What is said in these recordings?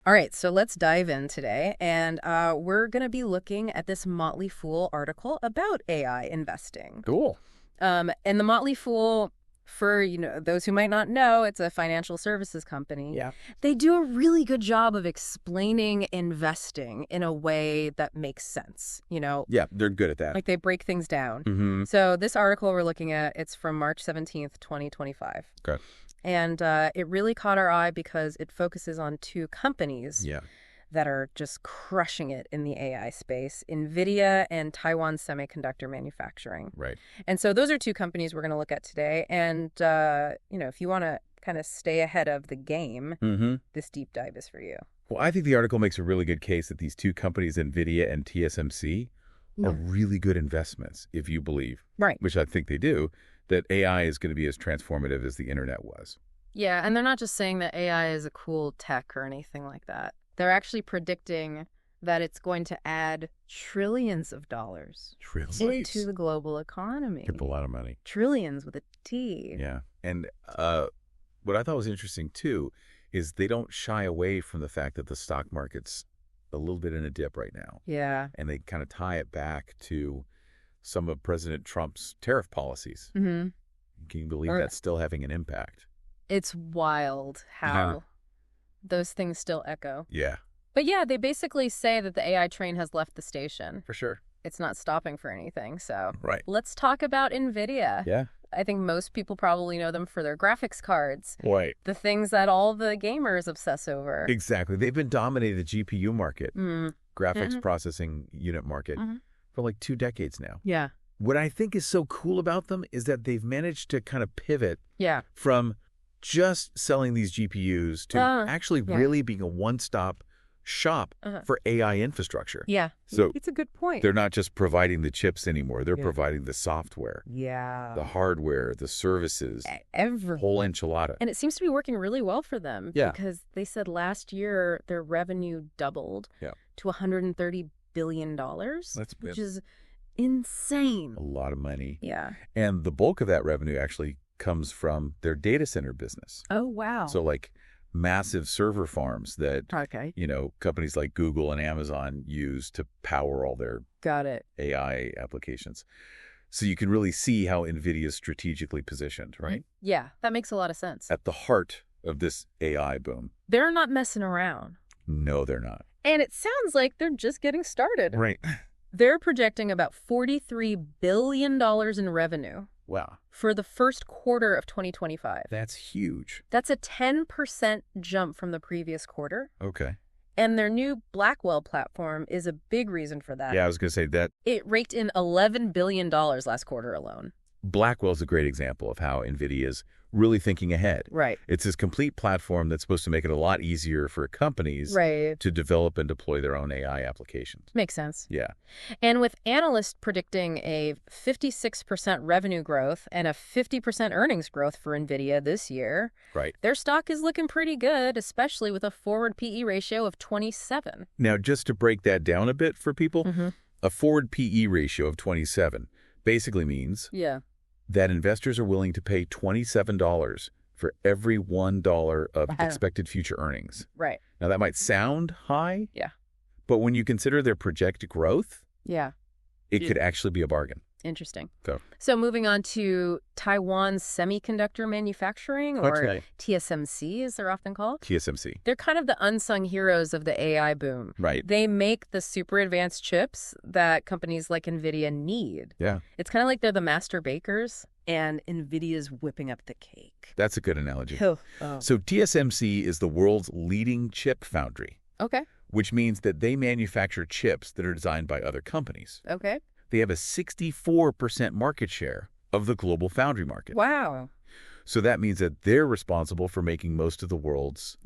All right, so let's dive in today, and we're going to be looking at this Motley Fool article about AI investing. Cool. And the Motley Fool, for those who might not know, it's a financial services company. Yeah. They do a really good job of explaining investing in a way that makes sense. Yeah, they're good at that. Like they break things down. Mm-hmm. So this article we're looking at, it's from March 17th, 2025. Okay. And it really caught our eye because it focuses on two companies that are just crushing it in the AI space, Nvidia and Taiwan Semiconductor Manufacturing. Right. And so those are two companies we're going to look at today. And, if you want to kind of stay ahead of the game, this deep dive is for you. Well, I think the article makes a really good case that these two companies, Nvidia and TSMC, are really good investments, if you believe, right, which I think they do, that AI is going to be as transformative as the internet was. Yeah, and they're not just saying that AI is a cool tech or anything like that. They're actually predicting that it's going to add trillions of dollars to the global economy. It's a lot of money. Trillions with a T. Yeah. And what I thought was interesting, too, is they don't shy away from the fact that the stock market's a little bit in a dip right now. Yeah. And they kind of tie it back to some of President Trump's tariff policies. Mm-hmm. Can you believe that's still having an impact? It's wild how those things still echo. Yeah. But yeah, they basically say that the AI train has left the station. For sure. It's not stopping for anything. So let's talk about Nvidia. Yeah. I think most people probably know them for their graphics cards. Right. The things that all the gamers obsess over. Exactly. They've been dominating the GPU market, graphics processing unit market, for like 2 decades now. Yeah. What I think is so cool about them is that they've managed to kind of pivot from just selling these GPUs to actually really being a one-stop shop for AI infrastructure. Yeah. So it's a good point. They're not just providing the chips anymore. They're providing the software, the hardware, the services, whole enchilada. And it seems to be working really well for them because they said last year their revenue doubled to $130 billion, which is insane. A lot of money. Yeah. And the bulk of that revenue actually comes from their data center business. Oh, wow. So like massive server farms that, companies like Google and Amazon use to power all their AI applications. So you can really see how NVIDIA is strategically positioned, right? Yeah, that makes a lot of sense. At the heart of this AI boom. They're not messing around. No, they're not. And it sounds like they're just getting started. Right. They're projecting about $43 billion in revenue. Wow. For the first quarter of 2025. That's huge. That's a 10% jump from the previous quarter. Okay. And their new Blackwell platform is a big reason for that. Yeah, I was going to say that. It raked in $11 billion last quarter alone. Blackwell's a great example of how NVIDIA is really thinking ahead. Right. It's this complete platform that's supposed to make it a lot easier for companies to develop and deploy their own AI applications. Makes sense. Yeah. And with analysts predicting a 56% revenue growth and a 50% earnings growth for NVIDIA this year, their stock is looking pretty good, especially with a forward PE ratio of 27. Now, just to break that down a bit for people, a forward PE ratio of 27 basically means that investors are willing to pay $27 for every $1 of expected future earnings. Right. Now, that might sound high. Yeah. But when you consider their projected growth, it could actually be a bargain. Interesting. So moving on to Taiwan Semiconductor Manufacturing, or TSMC, as they're often called. TSMC. They're kind of the unsung heroes of the AI boom. Right. They make the super advanced chips that companies like NVIDIA need. Yeah. It's kind of like they're the master bakers, and NVIDIA's whipping up the cake. That's a good analogy. So TSMC is the world's leading chip foundry. Okay. Which means that they manufacture chips that are designed by other companies. Okay. They have a 64% market share of the global foundry market. Wow. So that means that they're responsible for making most of the world's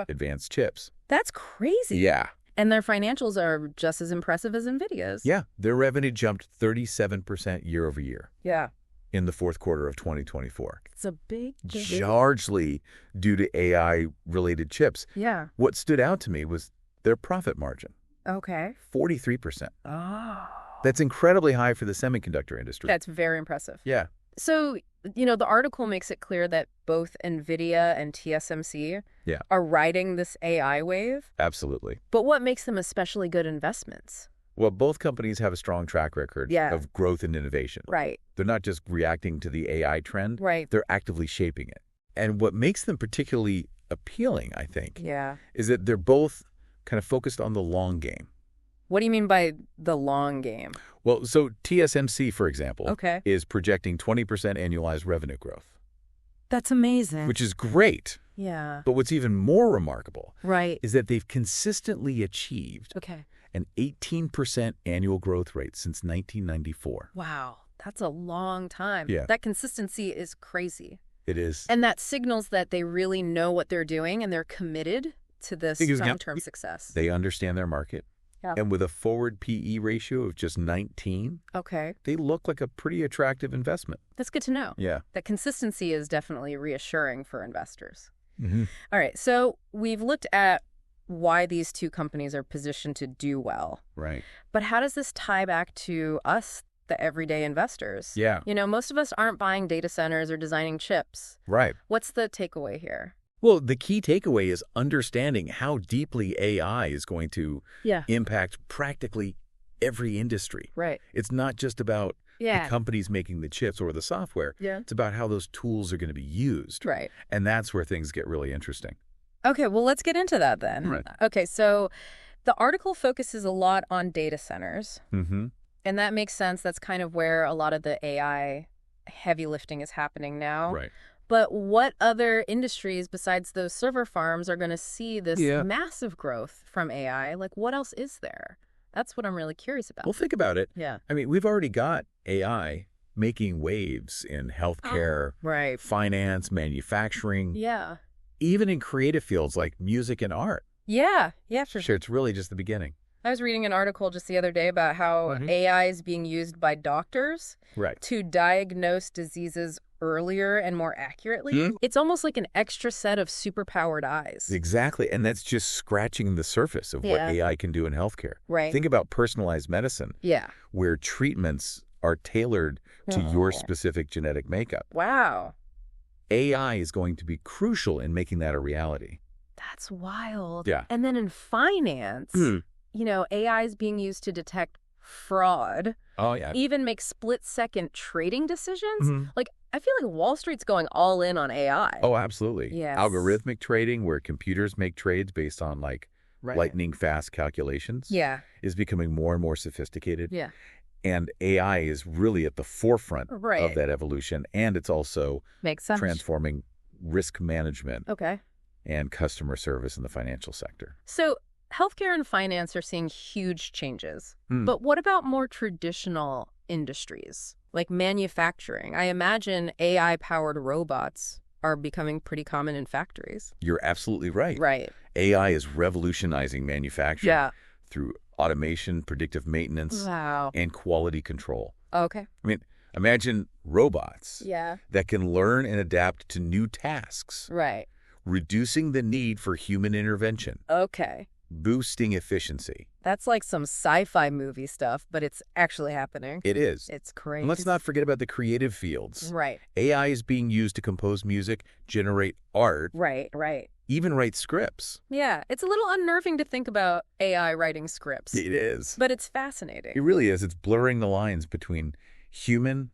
advanced chips. That's crazy. Yeah. And their financials are just as impressive as NVIDIA's. Yeah. Their revenue jumped 37% year over year. Yeah. In the fourth quarter of 2024. It's a big division. Largely due to AI-related chips. Yeah. What stood out to me was their profit margin. Okay. 43%. Oh. That's incredibly high for the semiconductor industry. That's very impressive. Yeah. So, the article makes it clear that both Nvidia and TSMC are riding this AI wave. Absolutely. But what makes them especially good investments? Well, both companies have a strong track record of growth and innovation. Right. They're not just reacting to the AI trend. Right. They're actively shaping it. And what makes them particularly appealing, I think, is that they're both kind of focused on the long game. What do you mean by the long game? Well, so TSMC, for example, Okay. is projecting 20% annualized revenue growth. That's amazing. Which is great. Yeah. But what's even more remarkable is that they've consistently achieved an 18% annual growth rate since 1994. Wow. That's a long time. Yeah. That consistency is crazy. It is. And that signals that they really know what they're doing and they're committed to this long-term success. They understand their market. Yeah. And with a forward PE ratio of just 19, they look like a pretty attractive investment. That's good to know. Yeah. That consistency is definitely reassuring for investors. Mm-hmm. All right. So we've looked at why these two companies are positioned to do well. Right. But how does this tie back to us, the everyday investors? Yeah. Most of us aren't buying data centers or designing chips. Right. What's the takeaway here? Well, the key takeaway is understanding how deeply AI is going to impact practically every industry. Right. It's not just about the companies making the chips or the software. Yeah. It's about how those tools are going to be used. Right. And that's where things get really interesting. Okay, well, let's get into that then. Right. Okay, so the article focuses a lot on data centers. Mm-hmm. And that makes sense. That's kind of where a lot of the AI heavy lifting is happening now. Right. But what other industries besides those server farms are going to see this massive growth from AI? Like, what else is there? That's what I'm really curious about. Well, think about it. Yeah. I mean, we've already got AI making waves in healthcare, finance, manufacturing, even in creative fields like music and art. Yeah, for sure. It's really just the beginning. I was reading an article just the other day about how AI is being used by doctors to diagnose diseases earlier and more accurately. It's almost like an extra set of superpowered eyes. Exactly. And that's just scratching the surface of what AI can do in healthcare. Right. Think about personalized medicine, where treatments are tailored to your specific genetic makeup. Wow. AI is going to be crucial in making that a reality. That's wild. Yeah. And then in finance, AI is being used to detect fraud. Oh, yeah. Even make split-second trading decisions. Like, I feel like Wall Street's going all in on AI. Oh, absolutely. Yes. Algorithmic trading, where computers make trades based on lightning-fast calculations, is becoming more and more sophisticated. Yeah. And AI is really at the forefront of that evolution. And it's also transforming risk management and customer service in the financial sector. So healthcare and finance are seeing huge changes. But what about more traditional industries, like manufacturing? I imagine AI-powered robots are becoming pretty common in factories. You're absolutely right. Right. AI is revolutionizing manufacturing through automation, predictive maintenance, and quality control. Okay. I mean, imagine robots that can learn and adapt to new tasks. Right. Reducing the need for human intervention. Okay. Boosting efficiency. That's like some sci-fi movie stuff, but it's actually happening. It is. It's crazy. And let's not forget about the creative fields. Right. AI is being used to compose music, generate art. Right. Even write scripts. Yeah. It's a little unnerving to think about AI writing scripts. It is. But it's fascinating. It really is. It's blurring the lines between human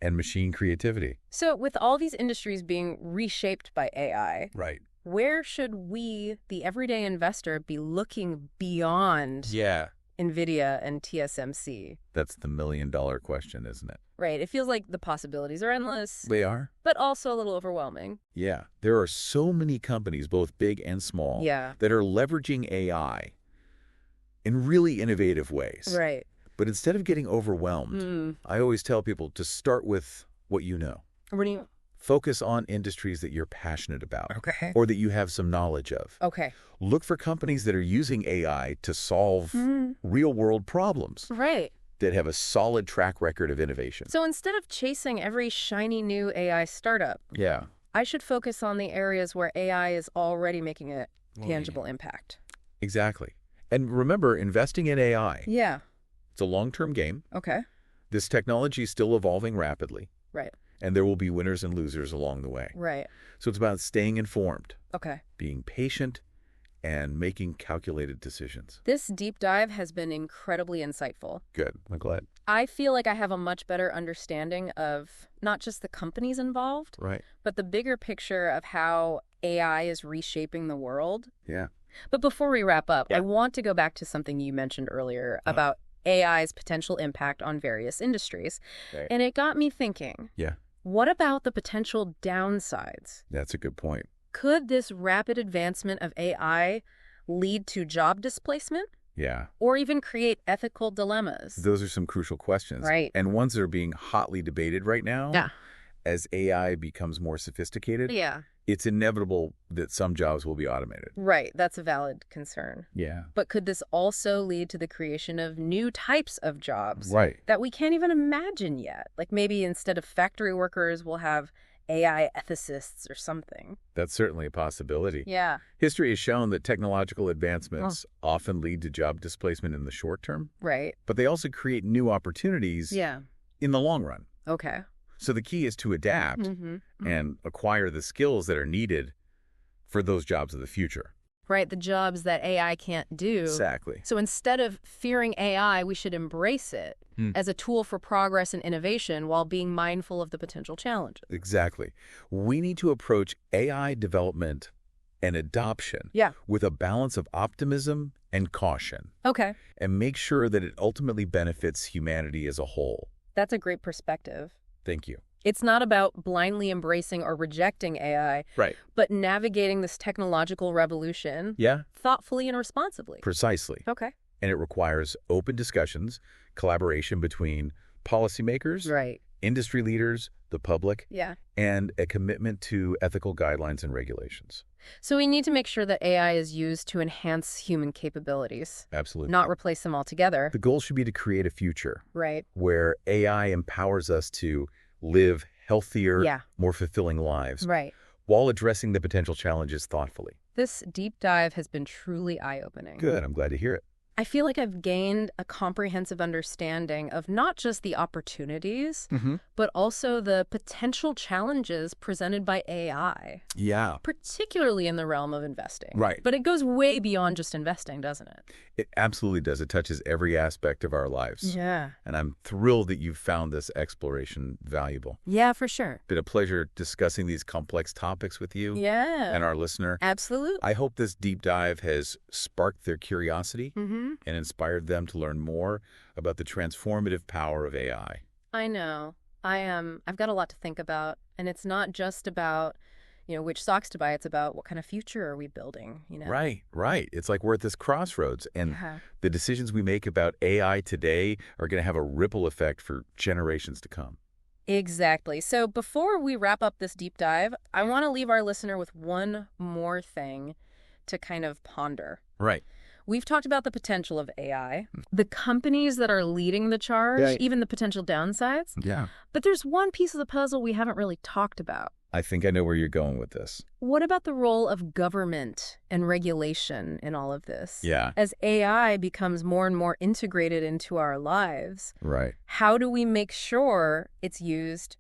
and machine creativity. So with all these industries being reshaped by AI, where should we, the everyday investor, be looking beyond Nvidia and TSMC? That's the million-dollar question, isn't it? Right. It feels like the possibilities are endless. They are. But also a little overwhelming. Yeah. There are so many companies, both big and small, that are leveraging AI in really innovative ways. Right. But instead of getting overwhelmed, I always tell people to start with what you know. What do you... Focus on industries that you're passionate about or that you have some knowledge of. Okay. Look for companies that are using AI to solve real-world problems that have a solid track record of innovation. So instead of chasing every shiny new AI startup, I should focus on the areas where AI is already making a tangible impact. Exactly. And remember, investing in AI, it's a long-term game. Okay. This technology is still evolving rapidly. Right. And there will be winners and losers along the way. Right. So it's about staying informed. Okay. Being patient and making calculated decisions. This deep dive has been incredibly insightful. Good. I'm glad. I feel like I have a much better understanding of not just the companies involved, right, but the bigger picture of how AI is reshaping the world. Yeah. But before we wrap up, I want to go back to something you mentioned earlier about AI's potential impact on various industries. Right. And it got me thinking. Yeah. What about the potential downsides? That's a good point. Could this rapid advancement of AI lead to job displacement? Yeah. Or even create ethical dilemmas? Those are some crucial questions. Right. And ones that are being hotly debated right now. Yeah. As AI becomes more sophisticated. Yeah. It's inevitable that some jobs will be automated. Right. That's a valid concern. Yeah. But could this also lead to the creation of new types of jobs? Right. That we can't even imagine yet? Like maybe instead of factory workers, we'll have AI ethicists or something. That's certainly a possibility. Yeah. History has shown that technological advancements often lead to job displacement in the short term. Right. But they also create new opportunities in the long run. Okay. So the key is to adapt and acquire the skills that are needed for those jobs of the future. Right, the jobs that AI can't do. Exactly. So instead of fearing AI, we should embrace it as a tool for progress and innovation while being mindful of the potential challenges. Exactly. We need to approach AI development and adoption with a balance of optimism and caution. Okay. And make sure that it ultimately benefits humanity as a whole. That's a great perspective. Thank you. It's not about blindly embracing or rejecting AI, but navigating this technological revolution thoughtfully and responsibly. Precisely. Okay. And it requires open discussions, collaboration between policymakers, industry leaders, the public, and a commitment to ethical guidelines and regulations. So we need to make sure that AI is used to enhance human capabilities. Absolutely. Not replace them altogether. The goal should be to create a future where AI empowers us to live healthier, more fulfilling lives while addressing the potential challenges thoughtfully. This deep dive has been truly eye-opening. Good. I'm glad to hear it. I feel like I've gained a comprehensive understanding of not just the opportunities, but also the potential challenges presented by AI. Yeah. Particularly in the realm of investing. Right. But it goes way beyond just investing, doesn't it? It absolutely does. It touches every aspect of our lives. Yeah. And I'm thrilled that you've found this exploration valuable. Yeah, for sure. Been a pleasure discussing these complex topics with you and our listener. Absolutely. I hope this deep dive has sparked their curiosity and inspired them to learn more about the transformative power of AI. I know. I've got a lot to think about, and it's not just about, which stocks to buy. It's about what kind of future are we building, Right. It's like we're at this crossroads, and the decisions we make about AI today are going to have a ripple effect for generations to come. Exactly. So before we wrap up this deep dive, I want to leave our listener with one more thing to kind of ponder. Right. We've talked about the potential of AI, the companies that are leading the charge, even the potential downsides. Yeah. But there's one piece of the puzzle we haven't really talked about. I think I know where you're going with this. What about the role of government and regulation in all of this? Yeah. As AI becomes more and more integrated into our lives, how do we make sure it's used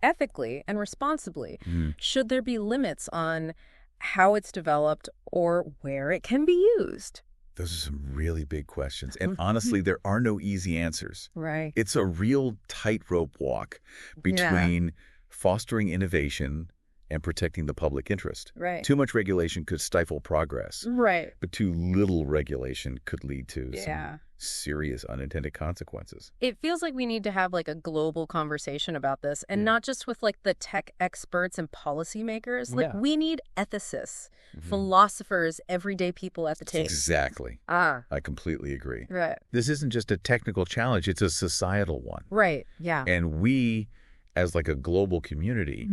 ethically and responsibly? Should there be limits on how it's developed or where it can be used? Those are some really big questions. And honestly, there are no easy answers. Right. It's a real tightrope walk between fostering innovation and protecting the public interest. Right. Too much regulation could stifle progress. Right. But too little regulation could lead to some serious unintended consequences. It feels like we need to have like a global conversation about this, and not just with like the tech experts and policymakers. Like we need ethicists, philosophers, everyday people at the table. Exactly. I completely agree. Right. This isn't just a technical challenge, it's a societal one. Right. Yeah. And we, as like a global community,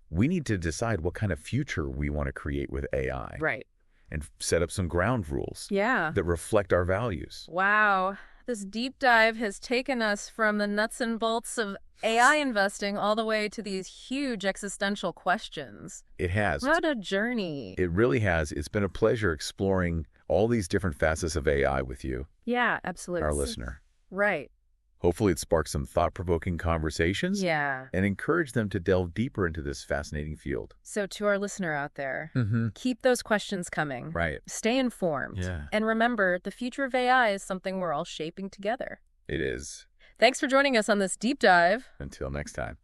we need to decide what kind of future we want to create with AI. Right. And set up some ground rules that reflect our values. Wow. This deep dive has taken us from the nuts and bolts of AI investing all the way to these huge existential questions. It has. What a journey. It really has. It's been a pleasure exploring all these different facets of AI with you. Yeah, absolutely. Our listener. Right. Hopefully it sparks some thought-provoking conversations. Yeah. And encourage them to delve deeper into this fascinating field. So to our listener out there, keep those questions coming. Right. Stay informed. Yeah. And remember, the future of AI is something we're all shaping together. It is. Thanks for joining us on this deep dive. Until next time.